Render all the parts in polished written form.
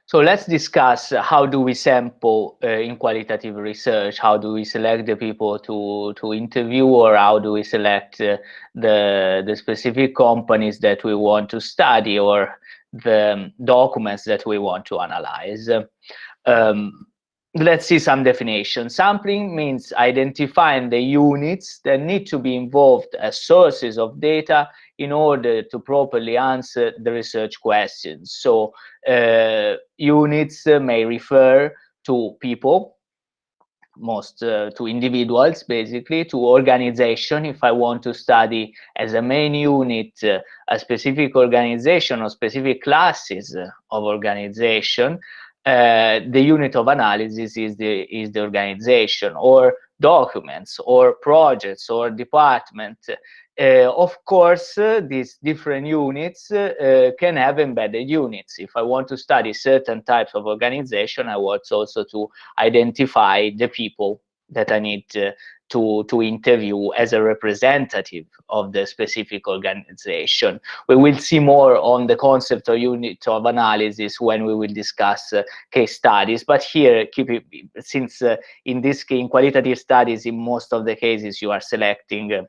So let's discuss how do we sample in qualitative research, how do we select the people to interview, or how do we select the specific companies that we want to study, or the documents that we want to analyze. Um, let's see some definition. Sampling means identifying the units that need to be involved as sources of data in order to properly answer the research questions. So units may refer to people, most to individuals, basically, to organization. If I want to study as a main unit a specific organization or specific classes of organization, the unit of analysis is the organization, or documents, or projects, or department. Of course, these different units can have embedded units. If I want to study certain types of organization, I want also to identify the people that I need to interview as a representative of the specific organization. We will see more on the concept of unit of analysis when we will discuss case studies. But here, keep it, since in qualitative studies, in most of the cases, you are selecting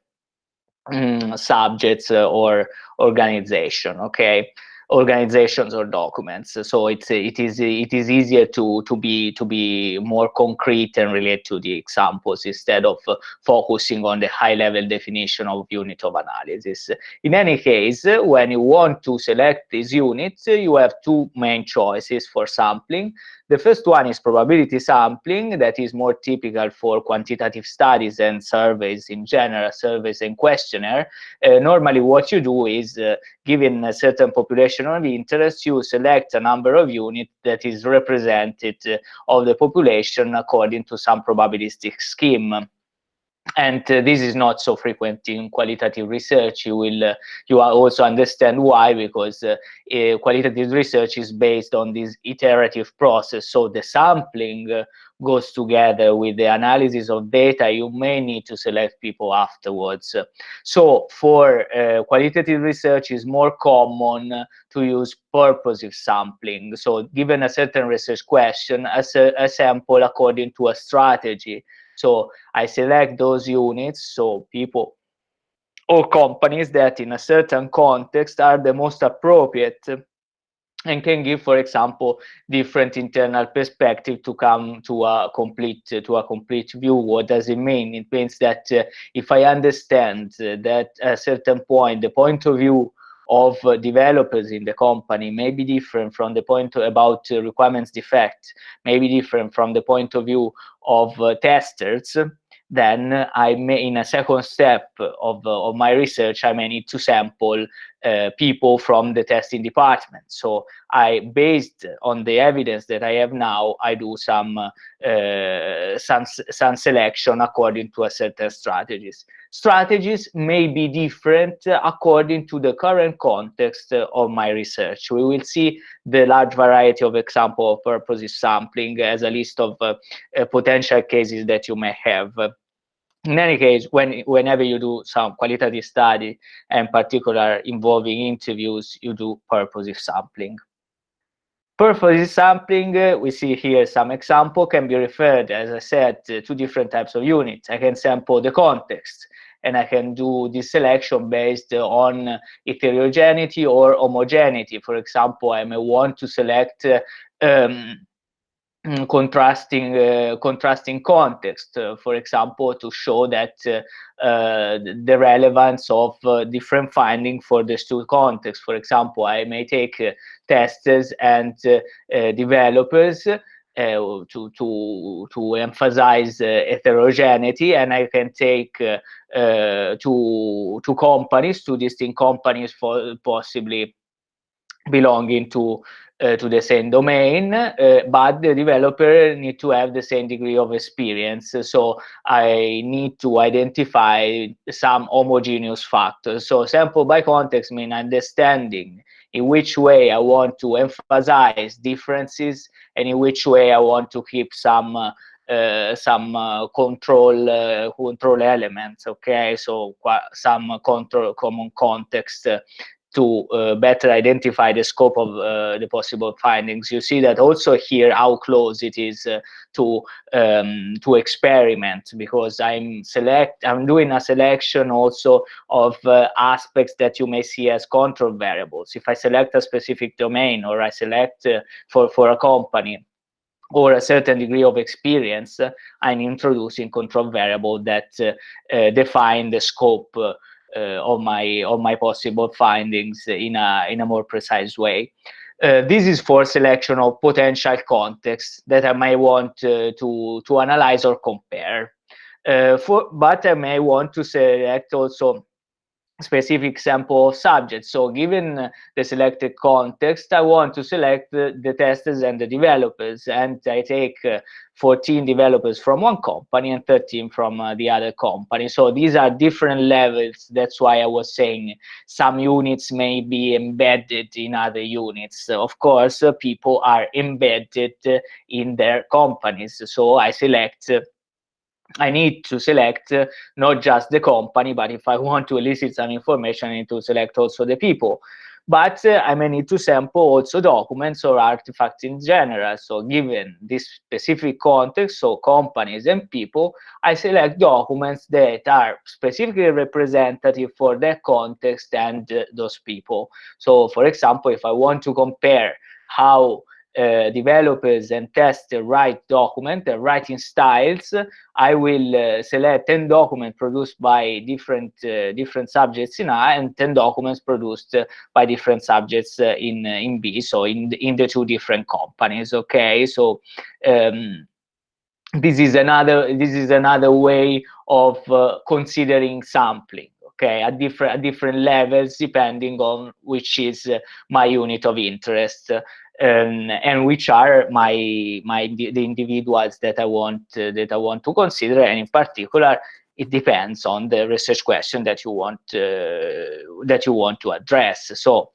subjects or organization, okay, organizations or documents. So it is easier to be more concrete and relate to the examples instead of focusing on the high level definition of unit of analysis. In any case, when you want to select these units, you have two main choices for sampling. The first one is probability sampling, that is more typical for quantitative studies and surveys in general, surveys and questionnaire. Normally what you do is, given a certain population of interest, you select a number of units that is represented of the population according to some probabilistic scheme. And this is not so frequent in qualitative research. You will also understand why, because qualitative research is based on this iterative process. So the sampling goes together with the analysis of data. You may need to select people afterwards. So for qualitative research, is more common to use purposive sampling. So given a certain research question, a sample according to a strategy. So I select those units, so people or companies that in a certain context are the most appropriate and can give, for example, different internal perspective to come to a complete view. What does it mean? It means that if I understand that at a certain point, the point of view of developers in the company may be different from the point about requirements defect, may be different from the point of view of testers, then I may, in a second step of my research, I may need to sample people from the testing department. So based on the evidence that I have now, I do some selection according to a certain strategies. Strategies may be different according to the current context of my research. We will see the large variety of examples of purposive sampling as a list of potential cases that you may have. In any case, whenever you do some qualitative study, and particular involving interviews, you do purposive sampling. Purposive sampling, we see here some example, can be referred, as I said, to different types of units. I can sample the context, and I can do this selection based on heterogeneity or homogeneity. For example, I may want to select contrasting context, for example, to show that the relevance of different findings for these two contexts. For example, I may take testers and developers to emphasize heterogeneity, and I can take two companies, two distinct companies, for possibly belonging to the same domain, but the developer need to have the same degree of experience. So I need to identify some homogeneous factors. So sample by context means understanding in which way I want to emphasize differences, and in which way I want to keep some control elements. Okay, so some common context to better identify the scope of the possible findings. You see that also here how close it is to experiment, because I'm doing a selection also of aspects that you may see as control variables. If I select a specific domain, or I select for a company, or a certain degree of experience, I'm introducing control variable that define the scope of my possible findings in a more precise way. This is for selection of potential contexts that I may want to analyze or compare. But I may want to select also specific sample of subjects. So given the selected context, I want to select the testers and the developers, and I take 14 developers from one company and 13 from the other company. So these are different levels. That's why I was saying some units may be embedded in other units. Of course, people are embedded in their companies. So I need to select not just the company, but if I want to elicit some information, I need to select also the people. But I may need to sample also documents or artifacts in general. So given this specific context, so companies and people, I select documents that are specifically representative for that context and those people. So for example, if I want to compare how developers and testers write document, their writing styles, I will select 10 documents produced by different subjects in A, and 10 documents produced by different subjects in B, so in the two different companies. Okay, so this is another way of considering sampling. Okay, at different levels depending on which is my unit of interest. And which are the individuals that I want to consider, and in particular, it depends on the research question that you want to address. So,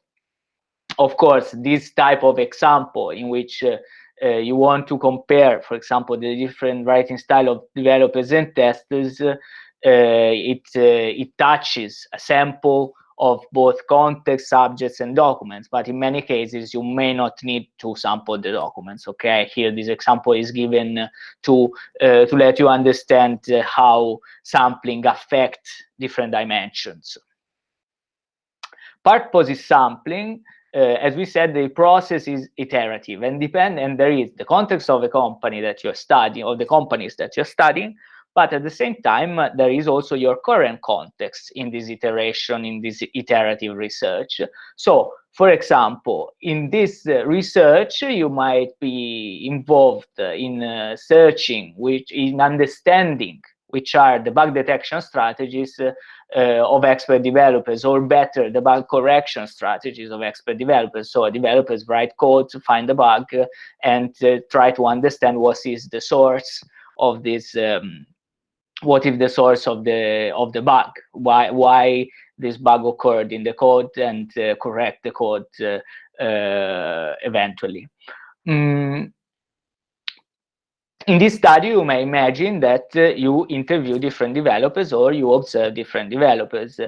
of course, this type of example in which you want to compare, for example, the different writing style of developers and testers, it touches a sample of both context, subjects, and documents, but in many cases you may not need to sample the documents. Okay, here this example is given to let you understand how sampling affects different dimensions. Purposive sampling, as we said, the process is iterative and there is the context of the company that you're studying, or the companies that you're studying, but at the same time, there is also your current context in this iteration, in this iterative research. So, for example, in this research, you might be involved in searching, in understanding which are the bug detection strategies of expert developers, or better, the bug correction strategies of expert developers. So developers write code to find the bug and try to understand what is the source of this. What is the source of the bug? Why this bug occurred in the code, and correct the code eventually. In this study, you may imagine that you interview different developers, or you observe different developers.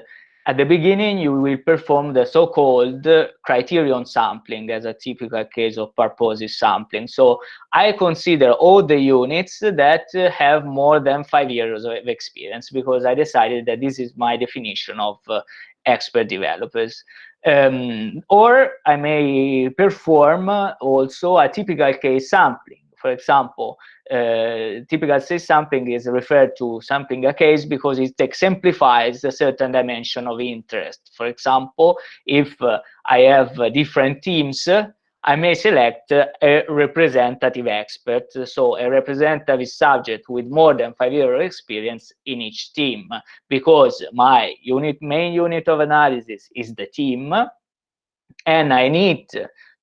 At the beginning, you will perform the so-called criterion sampling as a typical case of purposive sampling. So I consider all the units that have more than 5 years of experience, because I decided that this is my definition of expert developers. Or I may perform also a typical case sampling. For example, typical case sampling is referred to sampling a case because it exemplifies a certain dimension of interest. For example, if I have different teams, I may select a representative expert, so a representative subject with more than 5 years of experience in each team, because my main unit of analysis is the team, and I need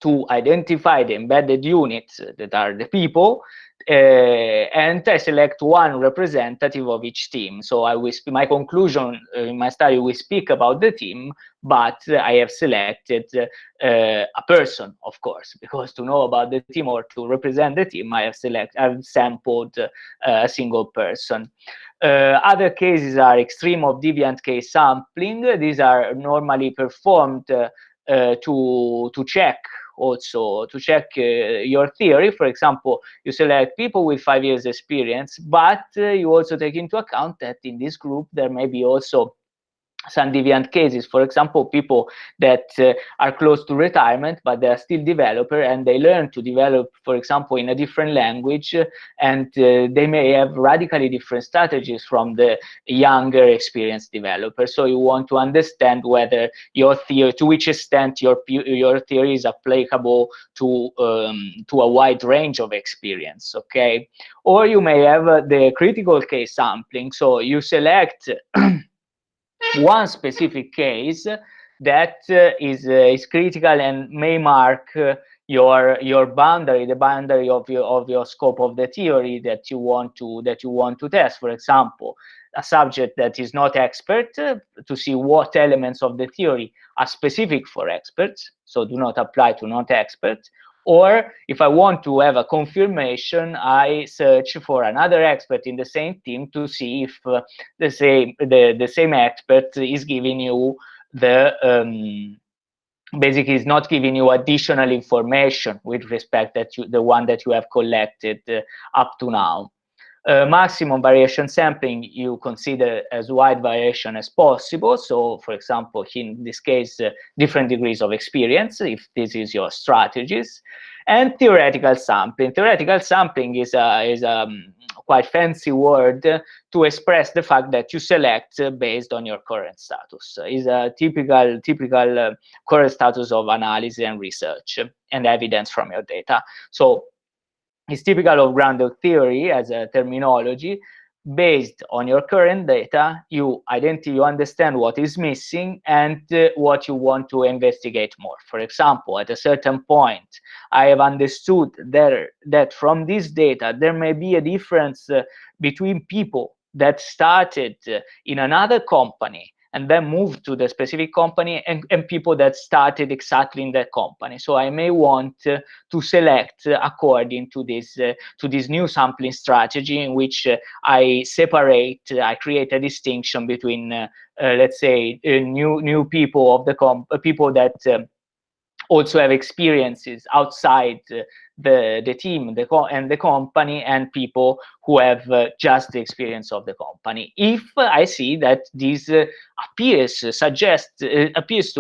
to identify the embedded units that are the people, and I select one representative of each team. So my conclusion in my study, we speak about the team, but I have selected a person, of course, because to know about the team or to represent the team, I've sampled a single person. Other cases are extreme of deviant case sampling. These are normally performed to check your theory. For example, you select people with 5 years experience, but you also take into account that in this group there may be also some deviant cases. For example, people that are close to retirement, but they are still developer and they learn to develop, for example, in a different language, and they may have radically different strategies from the younger experienced developer. So you want to understand whether your theory, to which extent your theory is applicable to a wide range of experience, okay? Or you may have the critical case sampling. So you select one specific case that is critical and may mark your boundary, the boundary of your scope of the theory that you want to test. For example, a subject that is not expert, to see what elements of the theory are specific for experts, so do not apply to not experts. Or if I want to have a confirmation, I search for another expert in the same team to see if the same expert is giving you basically is not giving you additional information with respect to the one that you have collected up to now. Maximum variation sampling you consider as wide variation as possible. So, for example, in this case, different degrees of experience, if this is your strategies. And theoretical sampling. Theoretical sampling is a quite fancy word to express the fact that you select based on your current status. Is a typical current status of analysis and research and evidence from your data. So it's typical of grounded theory as a terminology. Based on your current data, you understand what is missing and what you want to investigate more. For example, at a certain point, I have understood that from this data, there may be a difference between people that started in another company and then moved to the specific company, and people that started exactly in that company. So I may want to select according to this new sampling strategy, in which I create a distinction between, let's say, new people of the people that also have experiences outside the team and the company, and people who have just the experience of the company. If I see that this appears to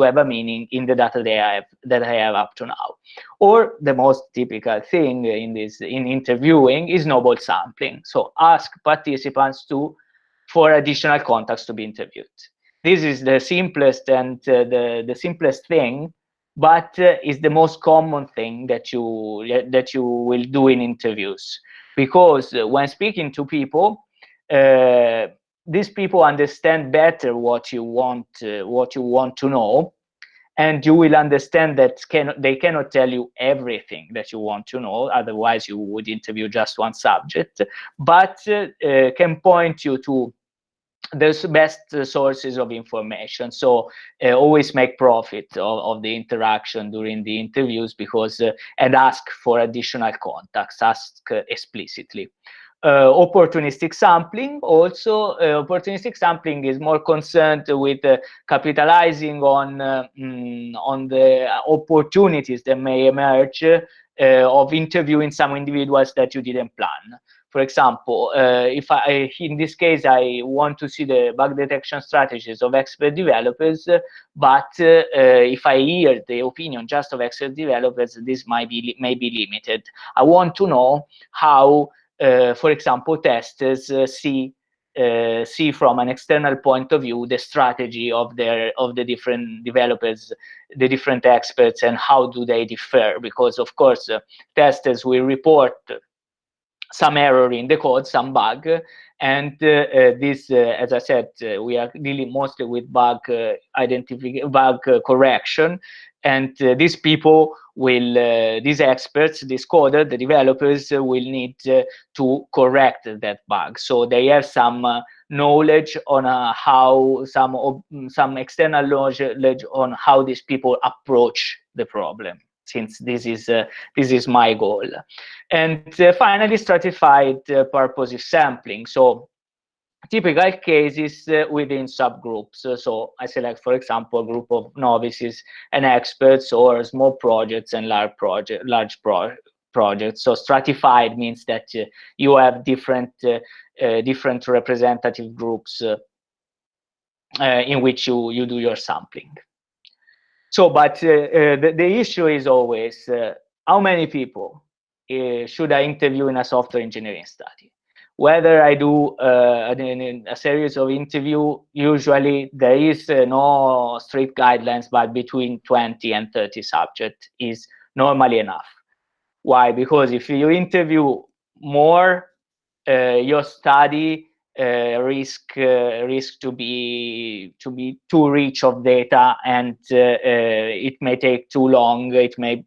have a meaning in the data that I have up to now. Or the most typical thing in interviewing is snowball sampling. So ask participants for additional contacts to be interviewed. This is the simplest and the simplest thing, but is the most common thing that you will do in interviews, because when speaking to people, these people understand better what you want to know, and you will understand that they cannot tell you everything that you want to know, otherwise you would interview just one subject, but can point you to the best sources of information. So always make profit of the interaction during the interviews, because and ask for additional contacts, ask explicitly. Opportunistic sampling also. Opportunistic sampling is more concerned with capitalizing on the opportunities that may emerge of interviewing some individuals that you didn't plan. For example, in this case, I want to see the bug detection strategies of expert developers, but if I hear the opinion just of expert developers, this may be limited. I want to know how, for example, testers see from an external point of view the strategy of the different developers, the different experts, and how do they differ? Because of course, testers will report some error in the code, some bug, and this, as I said, we are dealing mostly with bug correction, and these people these experts, this coder, the developers will need to correct that bug. So they have some knowledge on how some external knowledge on how these people approach the problem, since this is my goal. And finally, stratified purposive sampling. So typical cases within subgroups. So I select, for example, a group of novices and experts, or small projects and large projects. So stratified means that you have different representative groups in which you do your sampling. So, but the issue is always how many people should I interview in a software engineering study? Whether I do a series of interview, usually there is no strict guidelines, but between 20 and 30 subjects is normally enough. Why? Because if you interview more, your study risk to be too rich of data, and it may take too long. It may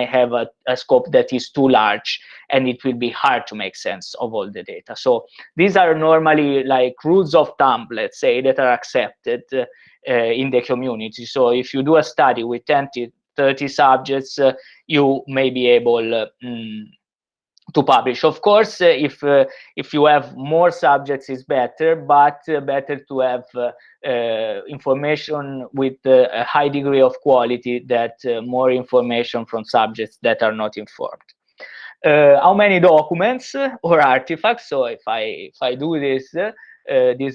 have a scope that is too large, and it will be hard to make sense of all the data. So these are normally like rules of thumb, let's say, that are accepted in the community. So if you do a study with 30 subjects, you may be able to publish. Of course, if you have more subjects, is better, but better to have information with a high degree of quality than more information from subjects that are not informed. How many documents or artifacts? So if I do this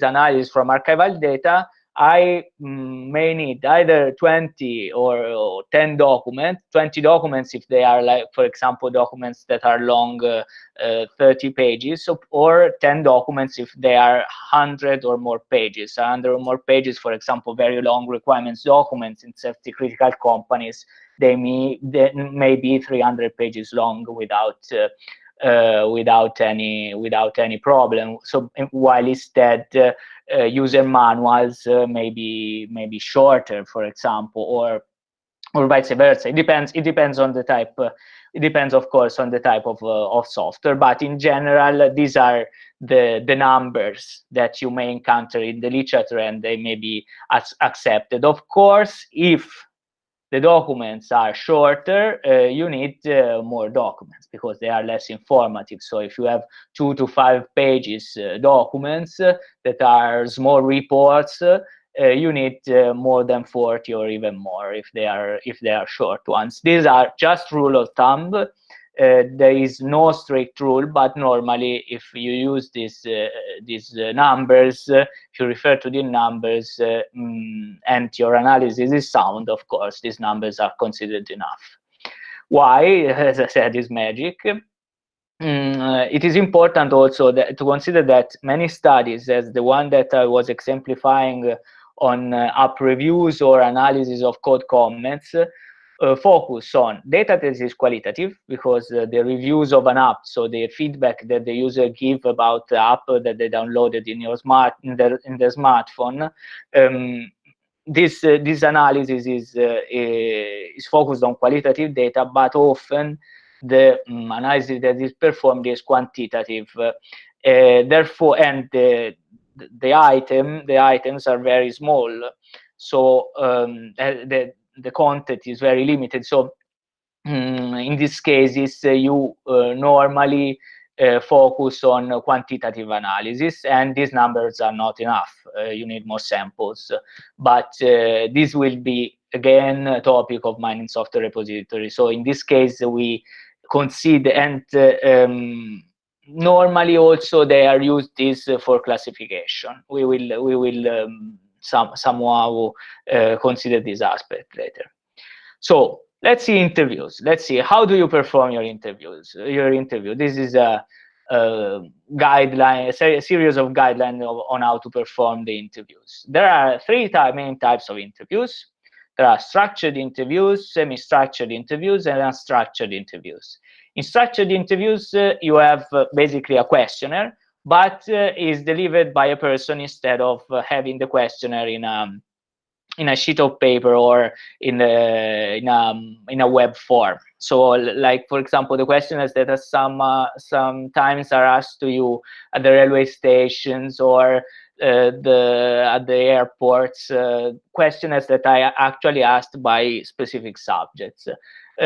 analysis from archival data, I may need either 20 or 10 documents. 20 documents if they are, like, for example, documents that are long 30 pages, or 10 documents if they are 100 or more pages. 100 or more pages, for example, very long requirements documents in safety critical companies, they may be 300 pages long without any problem. So while instead user manuals may be shorter, for example, or vice versa. It depends on the type. It depends, of course, on the type of software. But in general, these are the numbers that you may encounter in the literature, and they may be accepted. Of course, if the documents are shorter, you need more documents because they are less informative. So if you have 2 to 5 pages documents that are small reports, you need more than 40 or even more if they are short ones. These are just rule of thumb. There is no strict rule, but normally if you use these numbers, if you refer to the numbers and your analysis is sound, of course, these numbers are considered enough. Why? As I said, is magic. It is important also to consider that many studies, as the one that I was exemplifying on app reviews or analysis of code comments, focus on data that is qualitative, because the reviews of an app, so the feedback that the user give about the app that they downloaded in their smartphone, this analysis is focused on qualitative data, but often the analysis that is performed is quantitative. Therefore, and the items are very small, so the content is very limited. So in these cases, you normally focus on quantitative analysis, and these numbers are not enough. You need more samples. But this will be, again, a topic of mine in software repository. So in this case, we consider, and normally also they are used this for classification. We will somehow consider this aspect later. So let's see interviews. Let's see, how do you perform your interview. This is a guideline, a series of guidelines on how to perform the interviews. There are three main types of interviews. There are structured interviews, semi-structured interviews, and unstructured interviews. In structured interviews, you have basically a questionnaire, but is delivered by a person instead of having the questionnaire in in a sheet of paper or in a web form. So, like for example, the questions that are sometimes are asked to you at the railway stations or at the airports, questions that I actually asked by specific subjects.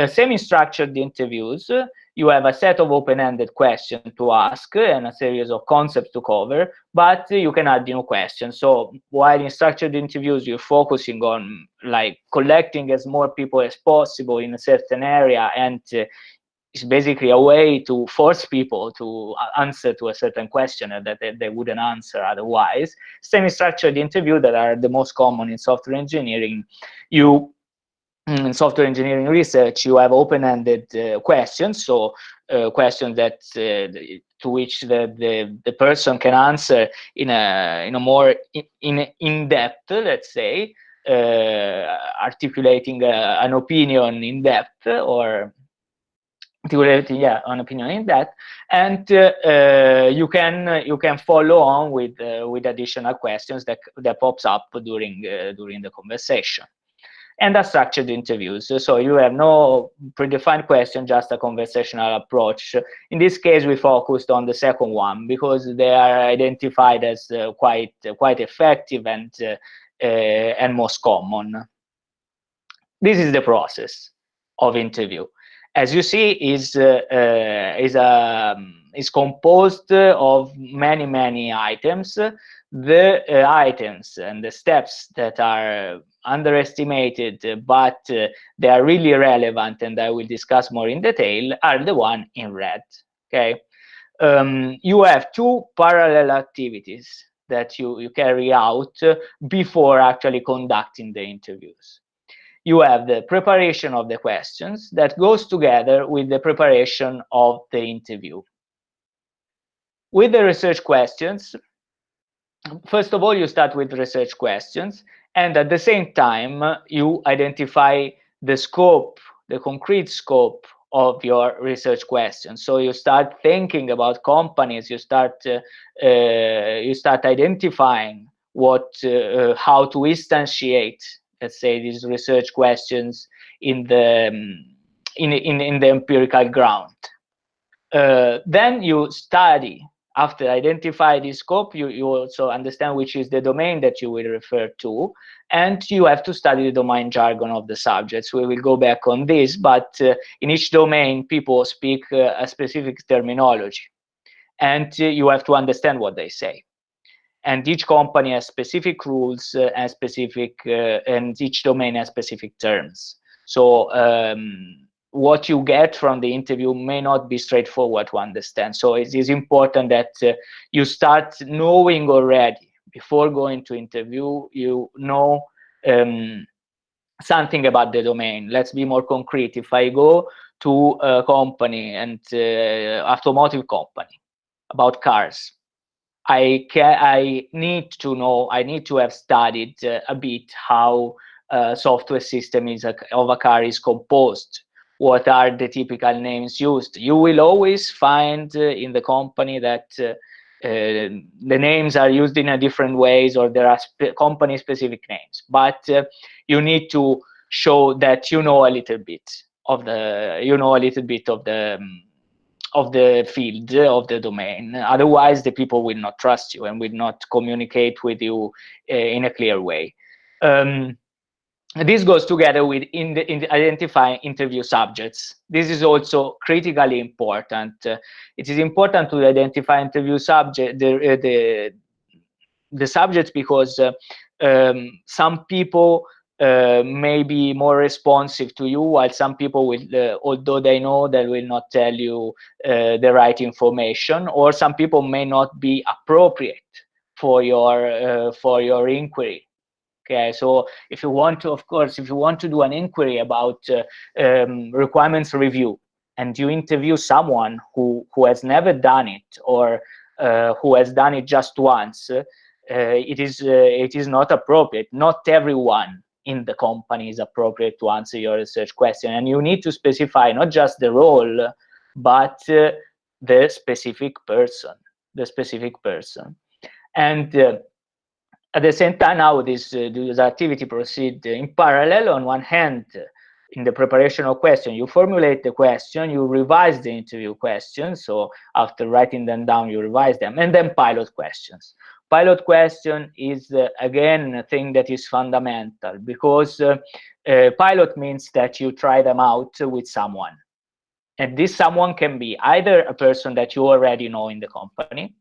Semi-structured interviews, you have a set of open-ended questions to ask and a series of concepts to cover, but you can add new questions. So while in structured interviews you're focusing on like collecting as more people as possible in a certain area, and it's basically a way to force people to answer to a certain question that they wouldn't answer otherwise. Semi-structured interviews that are the most common in software engineering, in software engineering research, you have open-ended questions, so questions that to which the person can answer in a more in depth, let's say, articulating an opinion in depth, or articulating an opinion in depth, and you can follow on with additional questions that pops up during the conversation. And structured interviews. So you have no predefined question, just a conversational approach. In this case, we focused on the second one because they are identified as quite effective and most common. This is the process of interview. As you see, is composed of many items. The items and the steps that are underestimated, but they are really relevant, and I will discuss more in detail, are the one in red. Okay, you have two parallel activities that you carry out before actually conducting the interviews. You have the preparation of the questions that goes together with the preparation of the interview. With the research questions, first of all, you start with research questions, and at the same time, you identify the scope, the concrete scope of your research questions. So you start thinking about companies, you start identifying how to instantiate, let's say, these research questions in the empirical ground. Then you study. After identify the scope, you also understand which is the domain that you will refer to, and you have to study the domain jargon of the subjects. We will go back on this, but in each domain, people speak a specific terminology, and you have to understand what they say. And each company has specific rules and each domain has specific terms. So what you get from the interview may not be straightforward to understand. So it is important that you start knowing already before going to interview, you know something about the domain. Let's be more concrete. If I go to a company, and automotive company, about cars, I need to have studied a bit how software system of a car is composed. What are the typical names used? You will always find in the company that the names are used in a different ways, or there are company specific names, but you need to show that you know a little bit of the field, of the domain. Otherwise, the people will not trust you and will not communicate with you in a clear way. This goes together with in identifying interview subjects. This is also critically important. It is important to identify interview the subjects because some people may be more responsive to you, while some people will, although they know, they will not tell you the right information, or some people may not be appropriate for your inquiry. Okay, so if you want to do an inquiry about requirements review, and you interview someone who has never done it, or who has done it just once, it is not appropriate. Not everyone in the company is appropriate to answer your research question, and you need to specify not just the role, but the specific person. And At the same time, now this activity proceed in parallel. On one hand, in the preparation of question, you formulate the question, you revise the interview questions. So after writing them down, you revise them, and then pilot questions. Pilot question is again a thing that is fundamental, because pilot means that you try them out with someone. And this someone can be either a person that you already know in the company,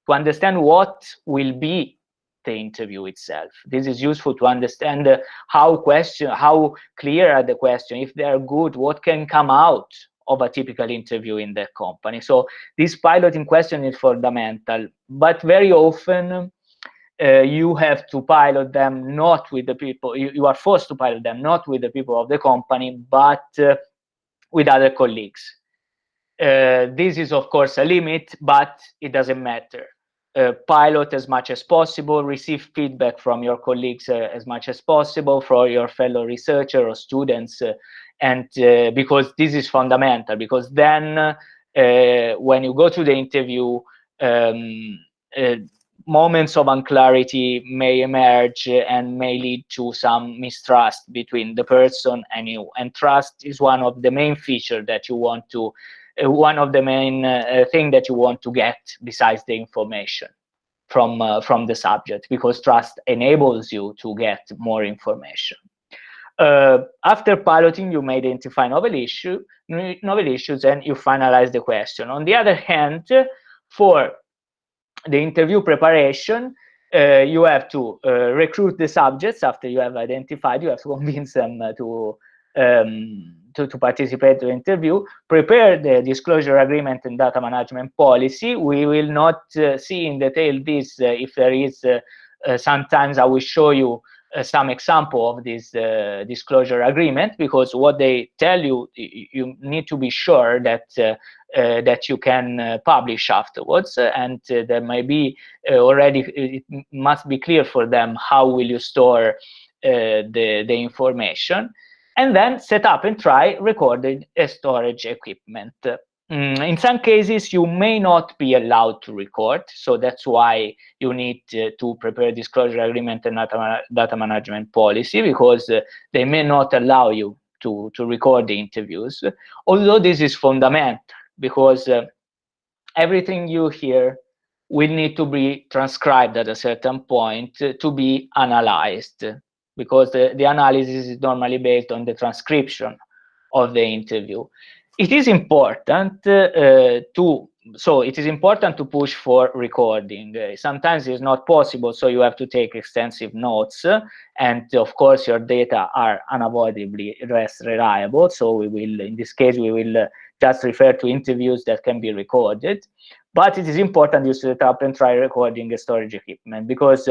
to understand what will be the interview itself. This is useful to understand how clear are the questions, if they are good, what can come out of a typical interview in the company. So this piloting question is fundamental, but very often you have to pilot them not with the people, you are forced to pilot them not with the people of the company, but with other colleagues. This is, of course, a limit, but it doesn't matter. Pilot as much as possible, receive feedback from your colleagues as much as possible, from your fellow researcher or students, and because this is fundamental, because then when you go to the interview, moments of unclarity may emerge and may lead to some mistrust between the person and you. And trust is one of the main features that you want to one of the main thing that you want to get besides the information from the subject, because trust enables you to get more information. After piloting, you may identify novel issues, and you finalize the question. On the other hand, for the interview preparation, you have to recruit the subjects. After you have identified, you have to convince them to participate to the interview, prepare the disclosure agreement and data management policy. We will not see in detail this. If there is, sometimes I will show you some example of this disclosure agreement, because what they tell you, you need to be sure that that you can publish afterwards, and there may be already, it must be clear for them how will you store the information. And then set up and try recorded storage equipment. In some cases, you may not be allowed to record, so that's why you need to prepare disclosure agreement and data management policy, because they may not allow you to record the interviews. Although this is fundamental, because everything you hear will need to be transcribed at a certain point to be analyzed, because the analysis is normally based on the transcription of the interview. It is important it is important to push for recording. Sometimes it's not possible, so you have to take extensive notes, and of course your data are unavoidably less reliable. So we will, in this case, we will just refer to interviews that can be recorded. But it is important you set up and try recording a storage equipment, because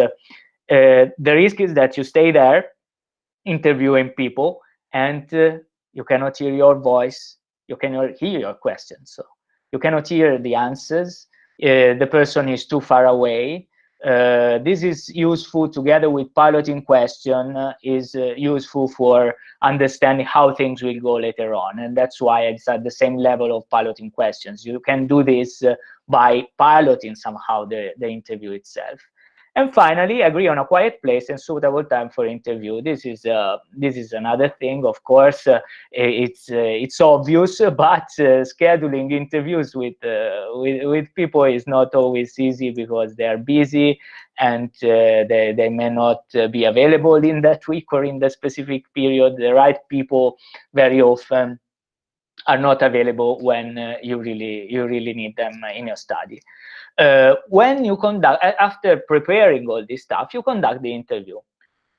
the risk is that you stay there interviewing people and you cannot hear your voice, you cannot hear your questions, so you cannot hear the answers. The person is too far away. This is useful, together with piloting question, is useful for understanding how things will go later on, and that's why it's at the same level of piloting questions. You can do this by piloting somehow the interview itself. And finally, agree on a quiet place and suitable time for interview. This is another thing. Of course, it's obvious, but scheduling interviews with people is not always easy, because they are busy and they may not be available in that week or in the specific period. The right people very often are not available when you really need them in your study. When you conduct, after preparing all this stuff, you conduct the interview.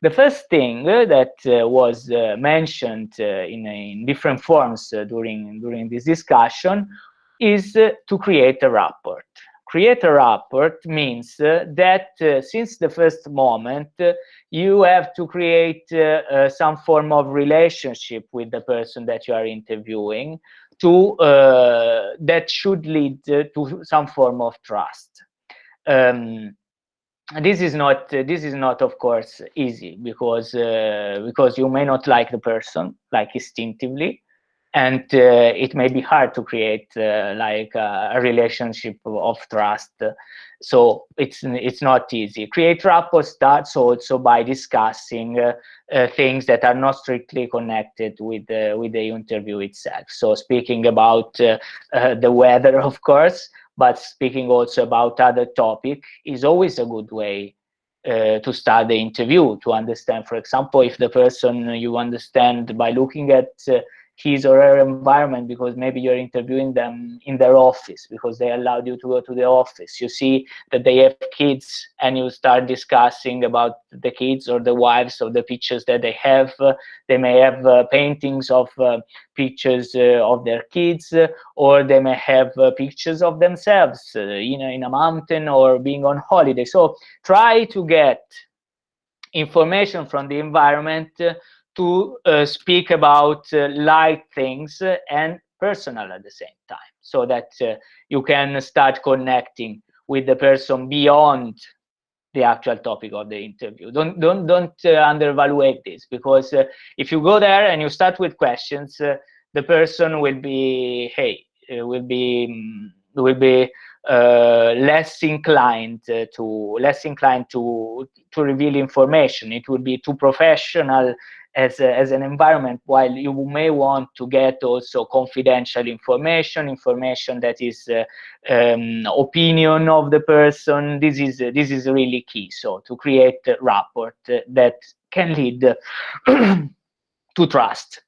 The first thing that was mentioned in different forms during this discussion is to create a rapport. Create a rapport means that since the first moment, you have to create some form of relationship with the person that you are interviewing, that should lead to some form of trust. This is not, of course, easy, because you may not like the person, like instinctively, and it may be hard to create like a relationship of trust. So it's not easy. Create rapport starts also by discussing things that are not strictly connected with the interview itself. So speaking about the weather, of course, but speaking also about other topic is always a good way to start the interview, to understand, for example, if the person you understand by looking at his or her environment, because maybe you're interviewing them in their office because they allowed you to go to the office. You see that they have kids and you start discussing about the kids or the wives or the pictures that they have. They may have paintings of pictures of their kids, or they may have pictures of themselves, in a mountain or being on holiday. So try to get information from the environment to speak about light things and personal at the same time, so that you can start connecting with the person beyond the actual topic of the interview. Don't undervalue this, because if you go there and you start with questions, the person will be less inclined to reveal information. It would be too professional as an environment, while you may want to get also confidential information that is opinion of the person. This is really key. So to create a rapport that can lead to trust.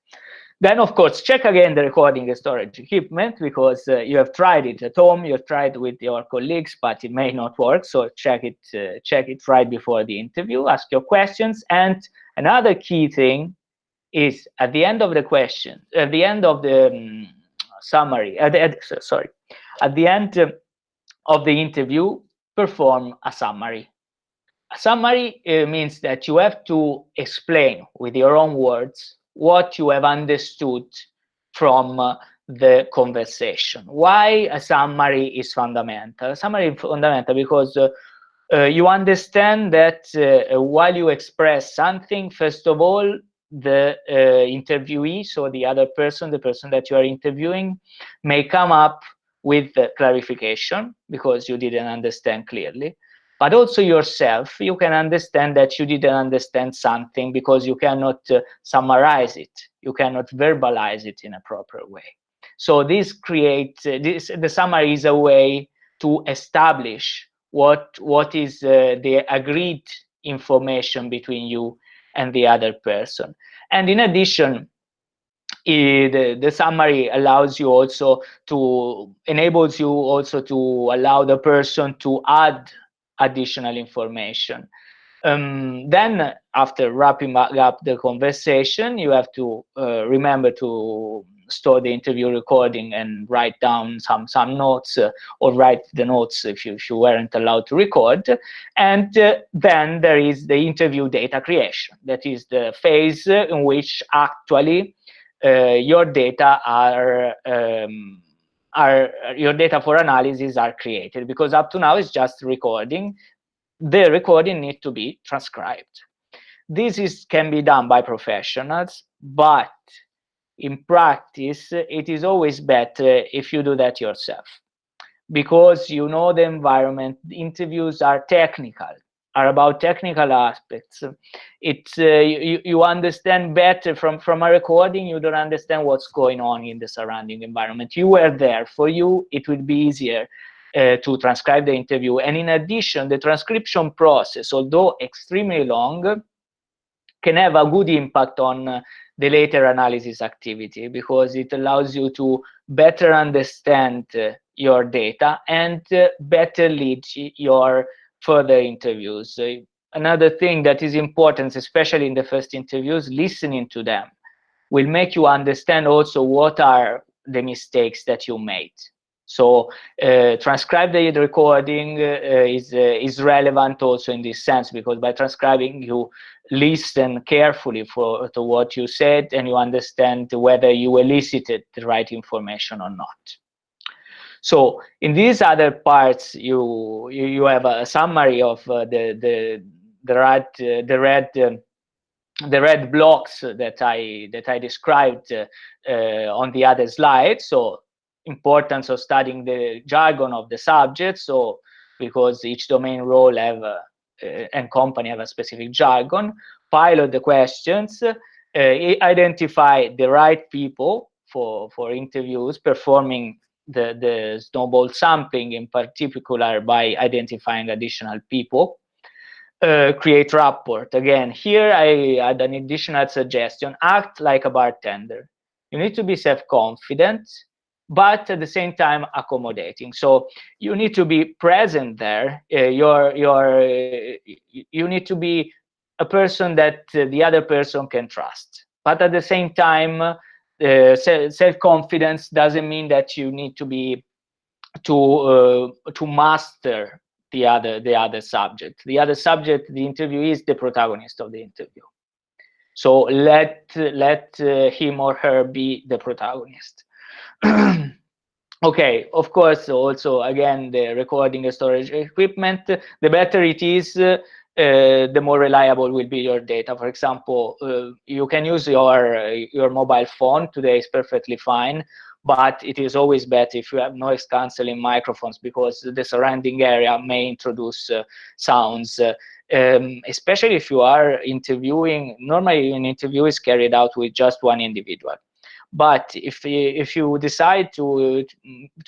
Then, of course, check again the recording and storage equipment, because you have tried it at home, you have tried with your colleagues, but it may not work. So check it right before the interview. Ask your questions. And another key thing is, at the end of the question, at the end of the summary, at the end of the interview, perform a summary. A summary means that you have to explain with your own words what you have understood from the conversation. Why a summary is fundamental? A summary is fundamental because you understand that while you express something, first of all, the interviewee, so the other person, the person that you are interviewing, may come up with clarification because you didn't understand clearly. But also yourself, you can understand that you didn't understand something because you cannot summarize it. You cannot verbalize it in a proper way. So this creates, the summary is a way to establish what is the agreed information between you and the other person. And in addition, the summary enables you also to allow the person to add additional information. Then, after wrapping up the conversation, you have to remember to store the interview recording and write down some notes, or write the notes if you weren't allowed to record. And then there is the interview data creation. That is the phase in which actually your data your data for analysis are created, because up to now it's just recording. The recording needs to be transcribed. This can be done by professionals, but in practice, it is always better if you do that yourself, because you know the environment. Interviews are technical, are about technical aspects. You understand better from a recording. You don't understand what's going on in the surrounding environment. You were there. For you, it would be easier to transcribe the interview. And in addition, the transcription process, although extremely long, can have a good impact on the later analysis activity, because it allows you to better understand your data and better lead your further interviews. Another thing that is important, especially in the first interviews, listening to them will make you understand also what are the mistakes that you made. So transcribe the recording is relevant also in this sense, because by transcribing you listen carefully to what you said, and you understand whether you elicited the right information or not. So in these other parts, you have a summary of the red the red blocks that I described on the other slide. So importance of studying the jargon of the subject. So because each domain role have and company have a specific jargon. Pilot the questions. Identify the right people for interviews, performing the snowball sampling in particular by identifying additional people. Create rapport. Again, here I add an additional suggestion: act like a bartender. You need to be self-confident, but at the same time accommodating. So you need to be present there. You need to be a person that the other person can trust. But at the same time, self-confidence doesn't mean that you need to be to master the other subject. The other subject, the interview, is the protagonist of the interview. So let him or her be the protagonist. Okay, of course, also again, the recording and storage equipment, the better it is, the more reliable will be your data. For example, you can use your mobile phone. Today is perfectly fine, but it is always better if you have noise cancelling microphones, because the surrounding area may introduce sounds. Especially if you are interviewing. Normally an interview is carried out with just one individual. But if you decide to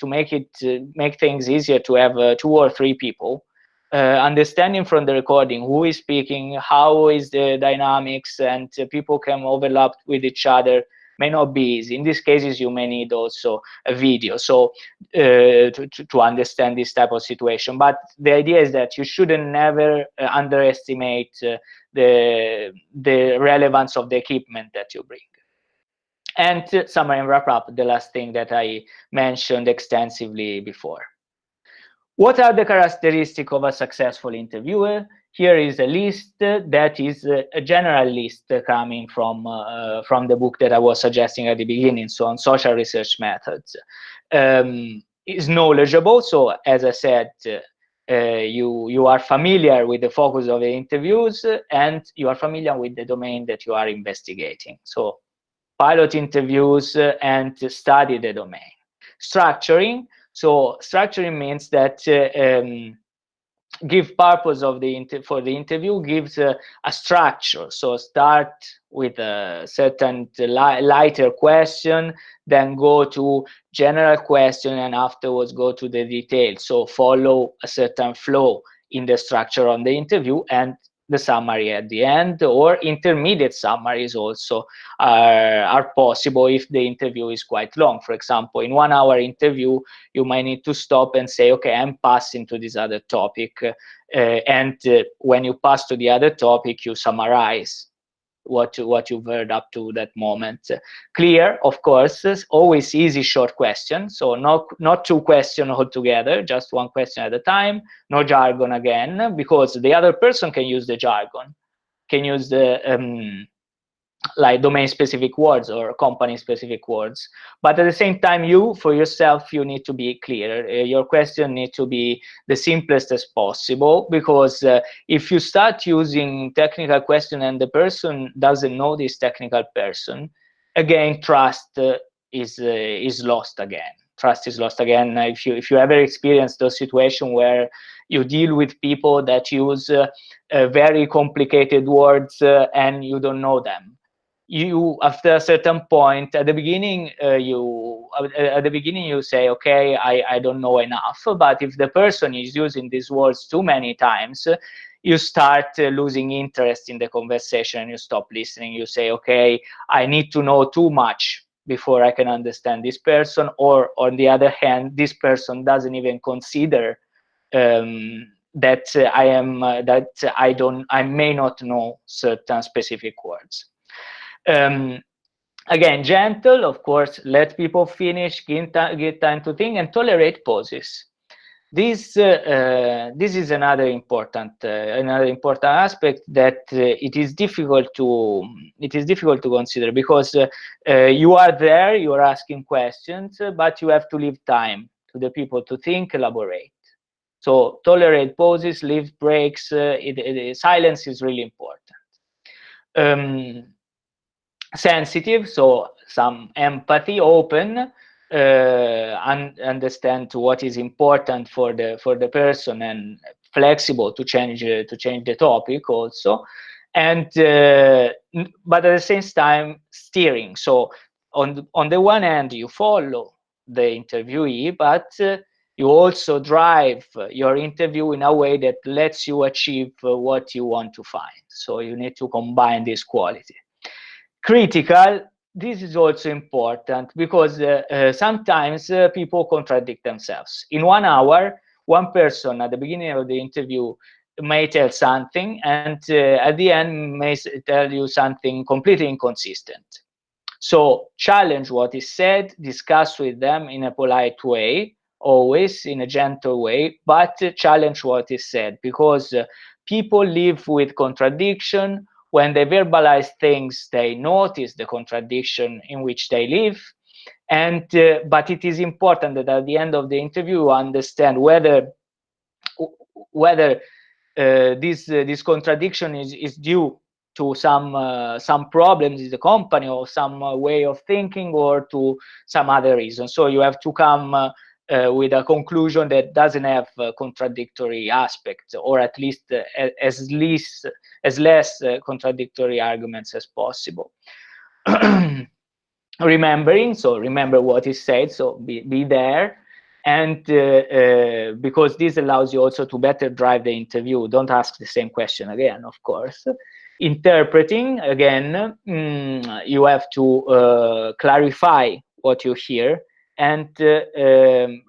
make things easier, to have 2 or 3 people, understanding from the recording who is speaking, how is the dynamics, and people can overlap with each other, may not be easy. In these cases, you may need also a video, so to understand this type of situation. But the idea is that you shouldn't never underestimate the relevance of the equipment that you bring. And to summary and wrap up, the last thing that I mentioned extensively before. What are the characteristics of a successful interviewer? Here is a list that is a general list coming from the book that I was suggesting at the beginning, so on social research methods. Is knowledgeable, so as I said, you are familiar with the focus of the interviews, and you are familiar with the domain that you are investigating. So pilot interviews and study the domain. Structuring. So structuring means that give purpose of for the interview, gives a structure. So start with a certain lighter question, then go to general question, and afterwards go to the details. So follow a certain flow in the structure on the interview, and the summary at the end, or intermediate summaries also are possible if the interview is quite long. For example, in 1 hour interview, you might need to stop and say, okay, I'm passing to this other topic. And when you pass to the other topic, you summarize what you've heard up to that moment. Clear, of course, always easy short question. So not 2 questions altogether, just 1 question at a time. No jargon again, because the other person can use the jargon, can use the like domain-specific words or company-specific words. But at the same time, for yourself, you need to be clear. Your question needs to be the simplest as possible, because if you start using technical question and the person doesn't know this technical person, again, trust is lost again. Trust is lost again. If you ever experience those situations where you deal with people that use very complicated words and you don't know them, you, after a certain point, at the beginning you say, okay, I don't know enough. But if the person is using these words too many times, you start losing interest in the conversation, and you stop listening. You say, okay, I need to know too much before I can understand this person. Or on the other hand, this person doesn't even consider that I may not know certain specific words. Again, gentle, of course, let people finish, give time to think, and tolerate pauses. This is another important aspect that it is difficult to consider, because you are there, you are asking questions, but you have to leave time to the people to think, elaborate. So tolerate pauses, leave breaks. Silence is really important. sensitive, so some empathy, open, understand what is important for the person, and flexible to change the topic also, and but at the same time steering. So on the one hand, you follow the interviewee, but you also drive your interview in a way that lets you achieve what you want to find. So you need to combine this quality. Critical, this is also important, because sometimes people contradict themselves. In 1 hour, one person at the beginning of the interview may tell something, and at the end may tell you something completely inconsistent. So challenge what is said, discuss with them in a polite way, always in a gentle way, but challenge what is said, because people live with contradiction. When they verbalize things, they notice the contradiction in which they live. And but it is important that at the end of the interview, you understand whether this contradiction is due to some problems in the company, or some way of thinking, or to some other reason. So you have to come with a conclusion that doesn't have contradictory aspects, or at least as less contradictory arguments as possible. Remembering, so remember what is said, so be there. And because this allows you also to better drive the interview. Don't ask the same question again, of course. Interpreting, again, you have to clarify what you hear, and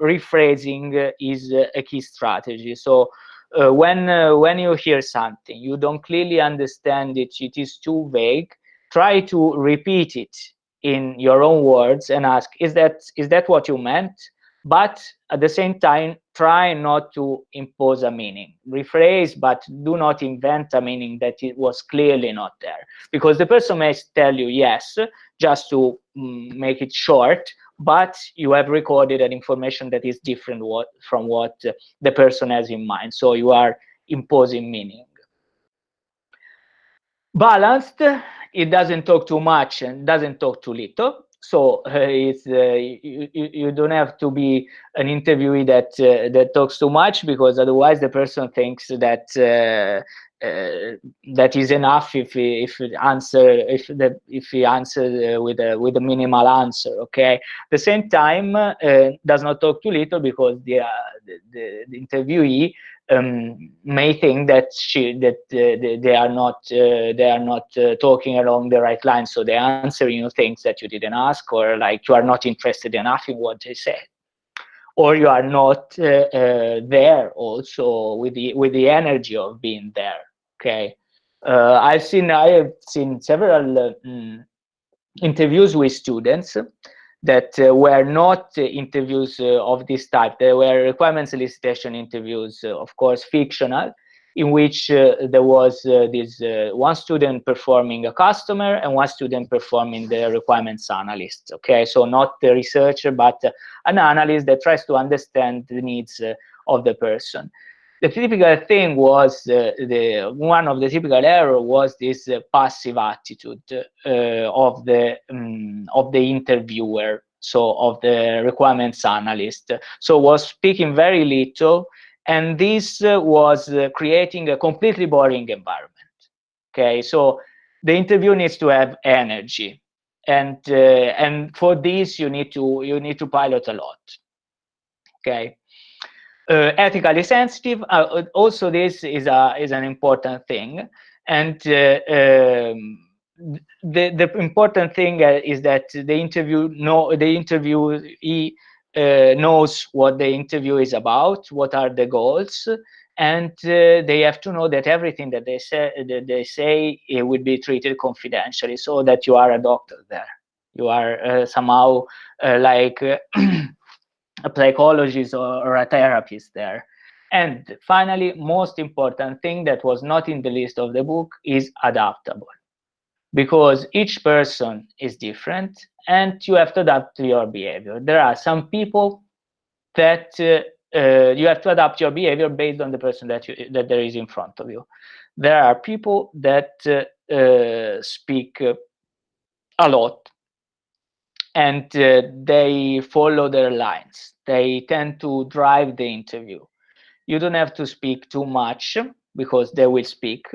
rephrasing is a key strategy. So when you hear something, you don't clearly understand it, it is too vague, try to repeat it in your own words and ask, is that what you meant? But at the same time, try not to impose a meaning. Rephrase, but do not invent a meaning that it was clearly not there, because the person may tell you yes, just to make it short, but you have recorded an information that is different from what the person has in mind. So you are imposing meaning. Balanced, it doesn't talk too much and doesn't talk too little. So you don't have to be an interviewee that talks too much, because otherwise the person thinks that that is enough if he answers with a minimal answer. Okay. At the same time, does not talk too little, because the interviewee may think that they are not talking along the right line, so they're answering you things that you didn't ask, or like you are not interested enough in what they said, or you are not there also with the energy of being there. Okay, I have seen several interviews with students that were not interviews of this type. They were requirements elicitation interviews, of course, fictional, in which there was this one student performing a customer and one student performing the requirements analyst. Okay, so not the researcher, but an analyst that tries to understand the needs of the person. The typical thing was one of the typical error was this passive attitude of the interviewer, so of the requirements analyst. So was speaking very little, and this was creating a completely boring environment. Okay, so the interview needs to have energy, and for this you need to pilot a lot. Okay. Ethically sensitive, also this is an important thing, and the important thing is that the interviewee knows what the interview is about, what are the goals, and they have to know that everything that they say it would be treated confidentially, so that you are a doctor there, you are somehow like a psychologist or a therapist there. And finally, most important thing that was not in the list of the book is adaptable, because each person is different and you have to adapt to your behavior. There are some people that you have to adapt your behavior based on the person that there is in front of you. There are people that speak a lot, and they follow their lines. They tend to drive the interview. You don't have to speak too much because they will speak,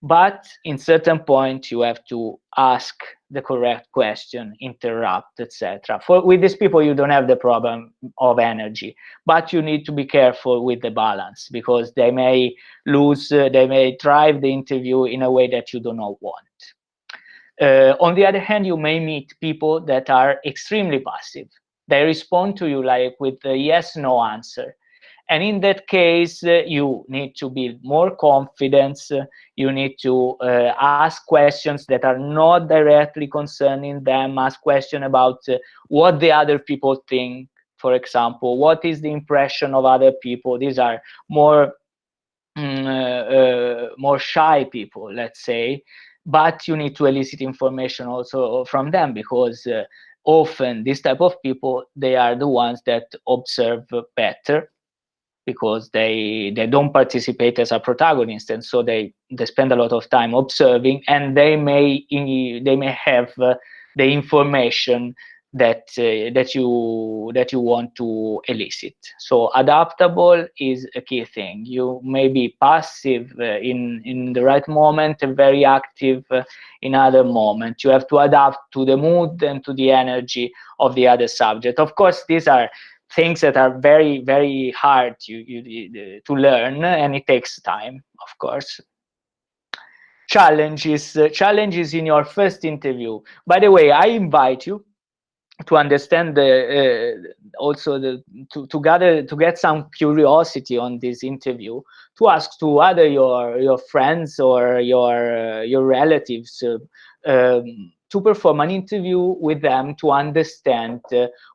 but in certain point you have to ask the correct question, interrupt, etc. With these people, you don't have the problem of energy, but you need to be careful with the balance, because they may they may drive the interview in a way that you do not want. On the other hand, you may meet people that are extremely passive. They respond to you like with a yes, no answer. And in that case, you need to build more confidence. You need to ask questions that are not directly concerning them. Ask questions about what the other people think, for example. What is the impression of other people? These are more more shy people, let's say, but you need to elicit information also from them, because often these type of people, they are the ones that observe better, because they don't participate as a protagonist, and so they spend a lot of time observing, and they may have the information that that you want to elicit. So adaptable is a key thing. You may be passive in the right moment and very active in other moments. You have to adapt to the mood and to the energy of the other subject. Of course, these are things that are very, very hard to learn, and it takes time, of course. Challenges in your first interview. By the way, I invite you to understand also to get some curiosity on this interview, to ask to other your friends or your relatives to perform an interview with them, to understand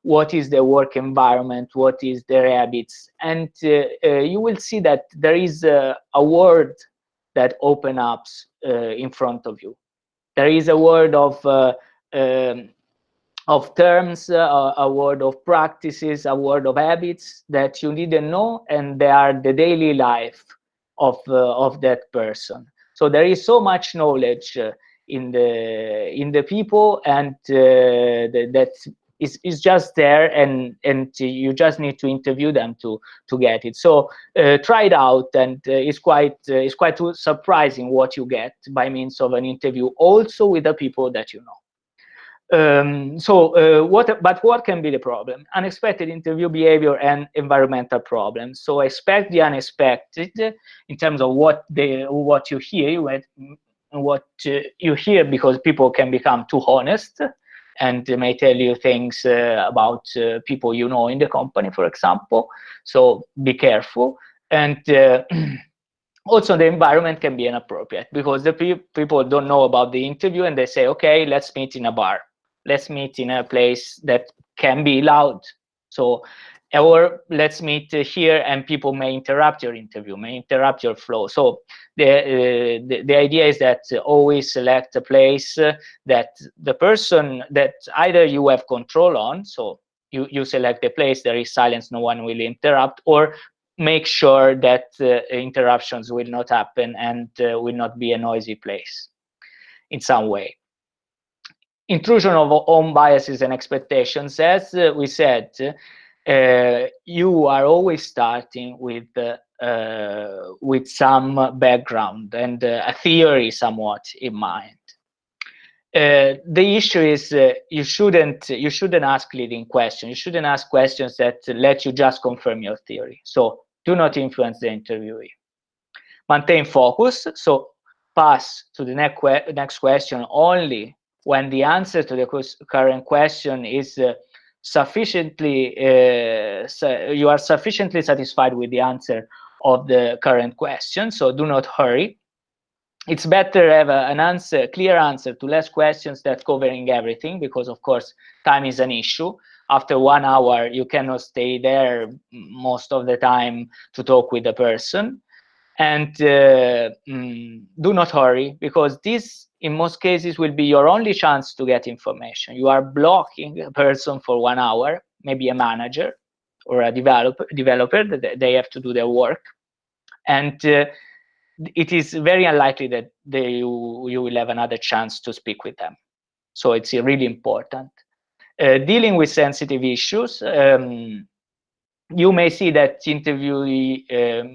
what is their work environment, what is their habits, and you will see that there is a world that opens up in front of you. There is a world of terms, a world of practices, a world of habits that you didn't know, and they are the daily life of that person. So there is so much knowledge in the people, and that is just there, and you just need to interview them to get it. So try it out, and it's quite surprising what you get by means of an interview, also with the people that you know. What can be the problem? Unexpected interview behavior and environmental problems. So expect the unexpected in terms of what you hear, you hear, because people can become too honest and may tell you things about people you know in the company, for example. So be careful. And also, the environment can be inappropriate, because the people don't know about the interview, and they say, okay, let's meet in a bar. Let's meet in a place that can be loud. So, or let's meet here, and people may interrupt your interview, may interrupt your flow. So the idea is that always select a place that the person that either you have control on, so you select the place, there is silence, no one will interrupt, or make sure that interruptions will not happen, and will not be a noisy place in some way. Intrusion of own biases and expectations. As we said, you are always starting with some background and a theory somewhat in mind. The issue is you shouldn't ask leading questions. You shouldn't ask questions that let you just confirm your theory. So do not influence the interviewee. Maintain focus. So pass to the next question only when the answer to the current question is sufficiently, you are sufficiently satisfied with the answer of the current question. So do not hurry. It's better to have a clear answer to less questions than covering everything, because of course time is an issue. After 1 hour, you cannot stay there most of the time to talk with the person. And do not hurry, because this, in most cases, will be your only chance to get information. You are blocking a person for 1 hour, maybe a manager or a developer. They have to do their work. And it is very unlikely that you will have another chance to speak with them. So it's really important. Dealing with sensitive issues, you may see that interviewee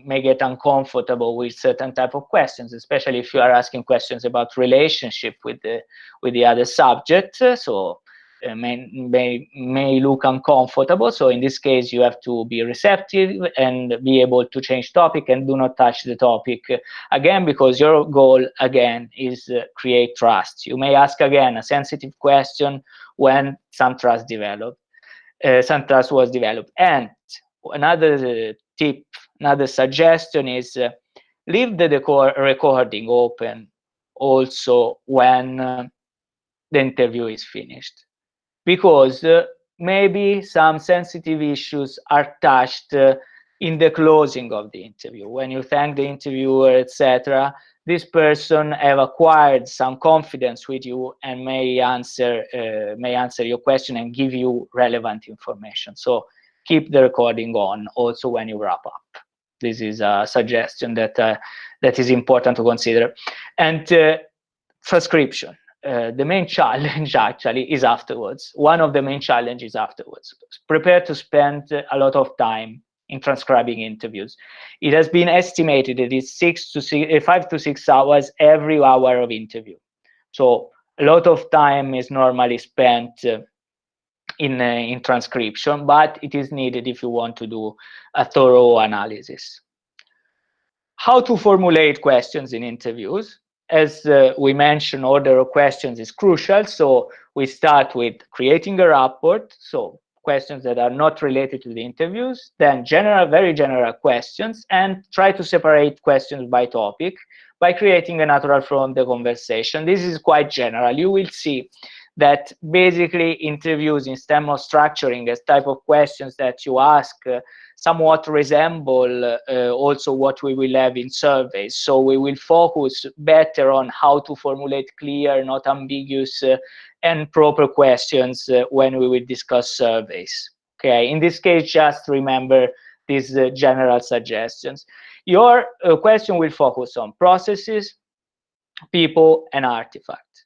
may get uncomfortable with certain type of questions, especially if you are asking questions about relationship with the other subject. So may look uncomfortable. So in this case, you have to be receptive and be able to change topic and do not touch the topic again, because your goal again is create trust. You may ask again a sensitive question when some trust was developed. And another tip, another suggestion is leave the recording open also when the interview is finished, because maybe some sensitive issues are touched in the closing of the interview. When you thank the interviewer, etc., this person have acquired some confidence with you and may answer your question and give you relevant information. So keep the recording on also when you wrap up. This is a suggestion that is important to consider. And transcription. The main challenge actually is afterwards. One of the main challenges afterwards. Prepare to spend a lot of time in transcribing interviews. It has been estimated that it's 5 to 6 hours every hour of interview. So a lot of time is normally spent in transcription, but it is needed if you want to do a thorough analysis. How to formulate questions in interviews? As we mentioned, order of questions is crucial. So we start with creating a rapport. So questions that are not related to the interviews, then very general questions, and try to separate questions by topic by creating a natural flow of the conversation. This is quite general. You will see that basically interviews, instead of structuring as type of questions that you ask, somewhat resemble also what we will have in surveys. So we will focus better on how to formulate clear, not ambiguous, and proper questions when we will discuss surveys. Okay, in this case, just remember these general suggestions. Your question will focus on processes, people, and artifacts.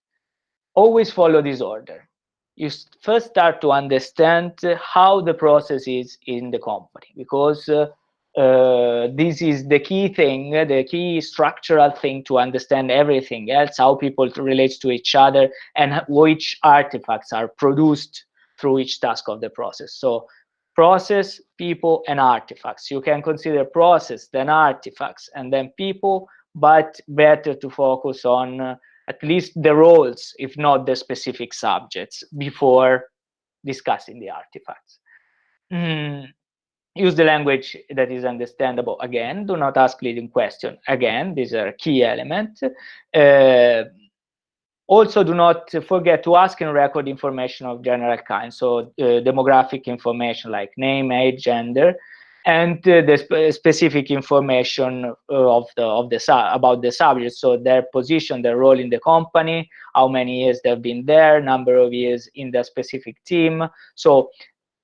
Always follow this order. You first start to understand how the process is in the company, because this is the key thing, the key structural thing to understand everything else, how people relate to each other, and which artifacts are produced through each task of the process. So process, people, and artifacts. You can consider process, then artifacts, and then people, but better to focus on at least the roles, if not the specific subjects, before discussing the artifacts. Use the language that is understandable. Again, do not ask leading questions. Again, these are key elements. Also, do not forget to ask and record information of general kind. So demographic information like name, age, gender, and the specific information about the subject. So their position, their role in the company, how many years they've been there, number of years in the specific team. So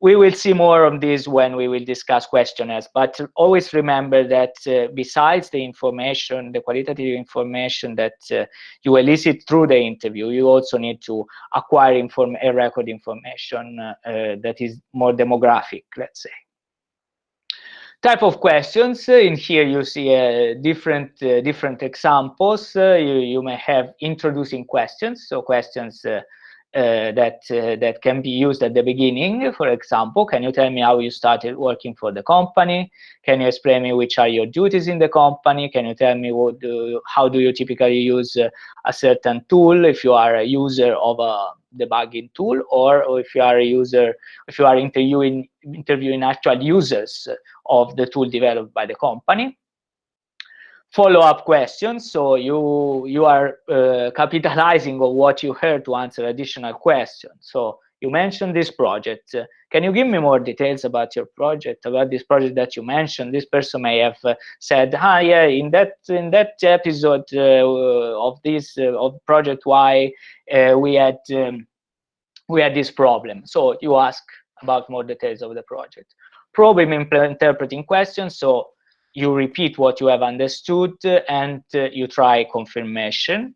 we will see more of this when we will discuss questionnaires, but always remember that besides the information, the qualitative information that you elicit through the interview, you also need to acquire record information that is more demographic, let's say. Type of questions. In here you see different examples. You may have introducing questions, so questions that can be used at the beginning. For example, can you tell me how you started working for the company? Can you explain me which are your duties in the company? Can you tell me how do you typically use a certain tool, if you are a user of a debugging tool, or if you are a user, if you are interviewing actual users of the tool developed by the company. Follow-up questions. So you are capitalizing on what you heard to answer additional questions. So you mentioned this project. Can you give me more details about your project, about this project that you mentioned? This person may have said, yeah, in that episode of this of project Y, we had this problem. So you ask about more details of the project. Problem interpreting questions. So you repeat what you have understood, and you try confirmation.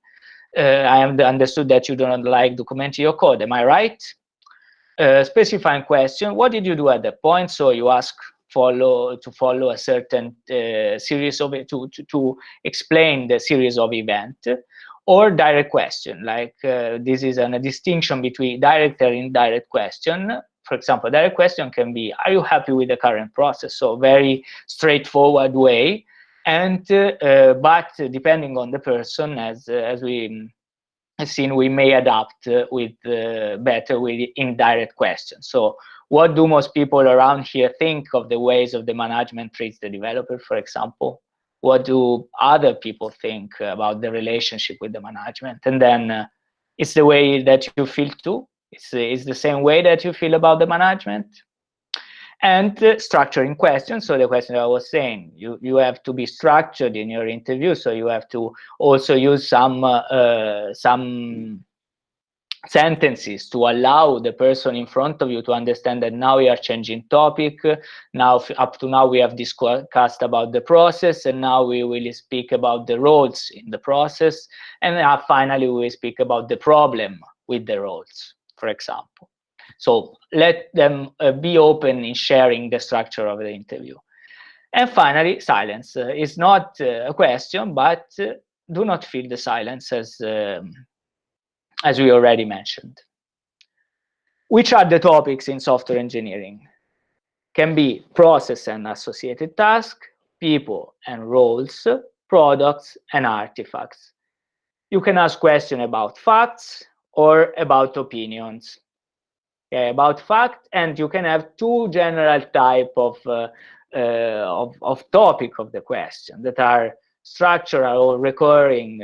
I have understood that you don't like documenting your code. Am I right? Specifying question: what did you do at that point? So you ask to follow a certain series of to explain the series of events. Or direct question, like this is a distinction between direct and indirect question. For example, direct question can be, are you happy with the current process? So very straightforward way. And but depending on the person, as we have seen, we may adapt with better with indirect questions. So what do most people around here think of the ways of the management treats the developer, for example? What do other people think about the relationship with the management? And then it's the way that you feel too. It's the same way that you feel about the management. And structuring questions. So the question I was saying, you have to be structured in your interview. So you have to also use some sentences to allow the person in front of you to understand that now we are changing topic. Now, up to now, we have discussed about the process, and now we will speak about the roles in the process. And now finally, we will speak about the problem with the roles, for example. So let them be open in sharing the structure of the interview. And finally, silence is not a question, but do not feel the silence, as we already mentioned. Which are the topics in software engineering? Can be process and associated tasks, people and roles, products and artifacts. You can ask questions about facts or about opinions. About fact, and you can have two general type of topic of the question that are structural or recurring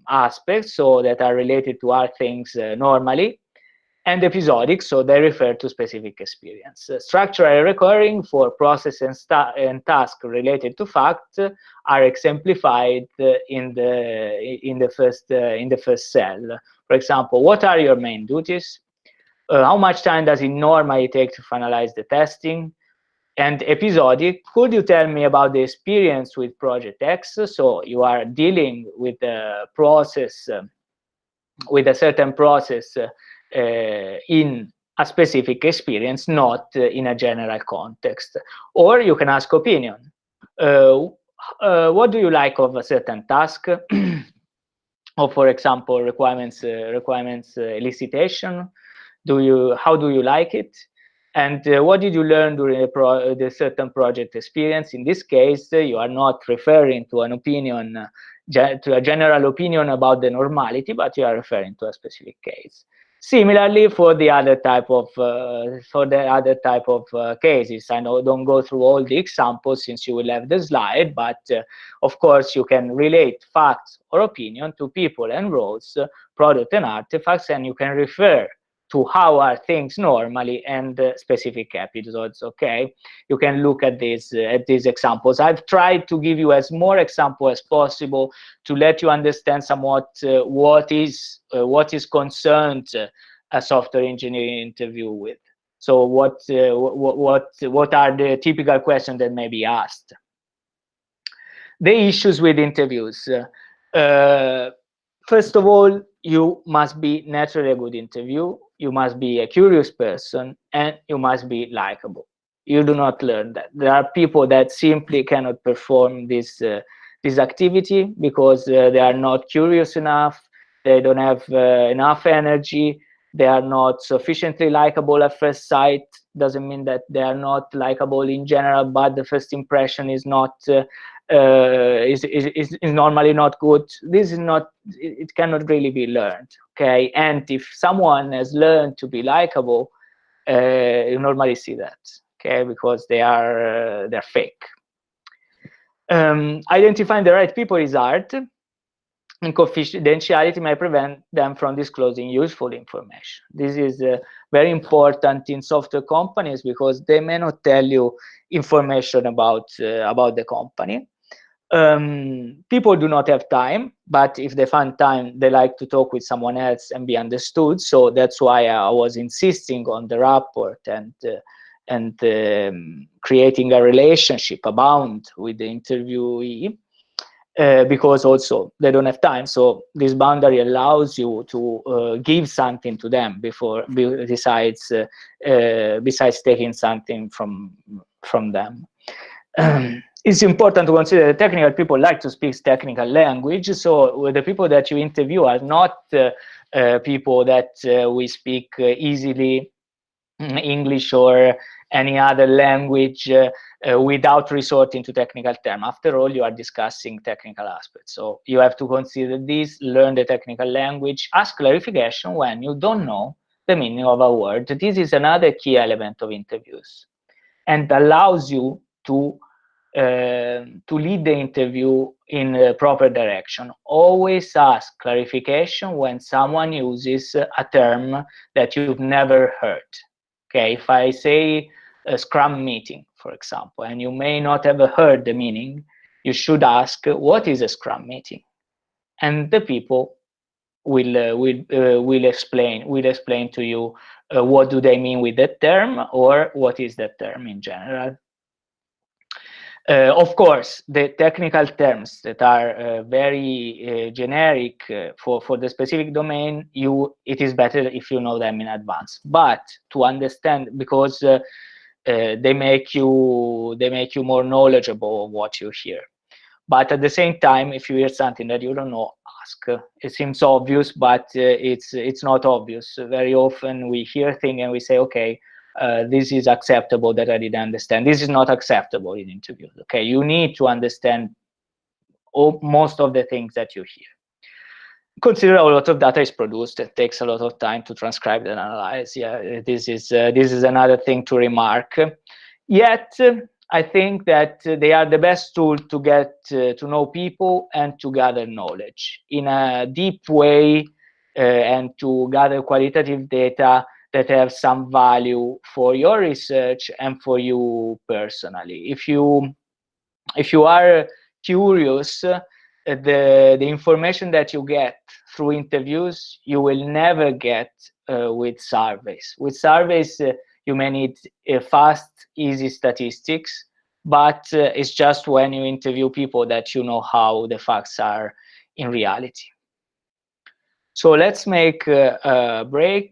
aspects, so that are related to our things normally, and episodic, so they refer to specific experience. Structural and recurring for process and task related to fact are exemplified in the first cell. For example, what are your main duties? How much time does it normally take to finalize the testing? And episodic, could you tell me about the experience with project X? So you are dealing with a process, with a certain process in a specific experience, not in a general context. Or you can ask opinion. What do you like of a certain task? Or, for example, requirements elicitation. How do you like it? And what did you learn during the certain project experience? In this case, you are not referring to an opinion, to a general opinion about the normality, but you are referring to a specific case. Similarly, for the other type of cases, I don't go through all the examples since you will have the slide, but of course you can relate facts or opinion to people and roles, product and artifacts, and you can refer to how are things normally and specific episodes. Okay, you can look at these examples. I've tried to give you as more example as possible to let you understand somewhat what is concerned a software engineering interview with. So what are the typical questions that may be asked? The issues with interviews. First of all, you must be naturally a good interview. You must be a curious person, and you must be likable. You do not learn that. There are people that simply cannot perform this activity because they are not curious enough. They don't have enough energy. They are not sufficiently likable at first sight. Doesn't mean that they are not likable in general, but the first impression is not is normally not good. This is not, it cannot really be learned. Okay, and if someone has learned to be likable, you normally see that. Okay, because they're fake. Identifying the right people is hard, and confidentiality may prevent them from disclosing useful information. This is very important in software companies because they may not tell you information about the company. People do not have time, but if they find time, they like to talk with someone else and be understood. So that's why I was insisting on the rapport and creating a relationship, a bond with the interviewee, because also they don't have time. So this boundary allows you to give something to them besides taking something from them. It's important to consider that technical people like to speak technical language. So the people that you interview are not people that we speak easily English or any other language without resorting to technical terms. After all, you are discussing technical aspects. So you have to consider this, learn the technical language, ask clarification when you don't know the meaning of a word. This is another key element of interviews and allows you to lead the interview in the proper direction. Always ask clarification when someone uses a term that you've never heard. Okay, if I say a Scrum meeting, for example, and you may not have heard the meaning, you should ask, what is a Scrum meeting? And the people will explain to you what do they mean with that term, or what is that term in general. Of course, the technical terms that are very generic for the specific domain, it is better if you know them in advance. But to understand, because they make you more knowledgeable of what you hear. But at the same time, if you hear something that you don't know, ask. It seems obvious, but it's not obvious. Very often we hear things and we say, okay, this is acceptable that I didn't understand. This is not acceptable in interviews. Okay, you need to understand most of the things that you hear. Consider a lot of data is produced. It takes a lot of time to transcribe and analyze. Yeah, this is another thing to remark. Yet, I think that they are the best tool to get to know people and to gather knowledge in a deep way, and to gather qualitative data that have some value for your research and for you personally. If you are curious, the information that you get through interviews, you will never get with surveys. With surveys, you may need fast, easy statistics, but it's just when you interview people that you know how the facts are in reality. So let's make a break.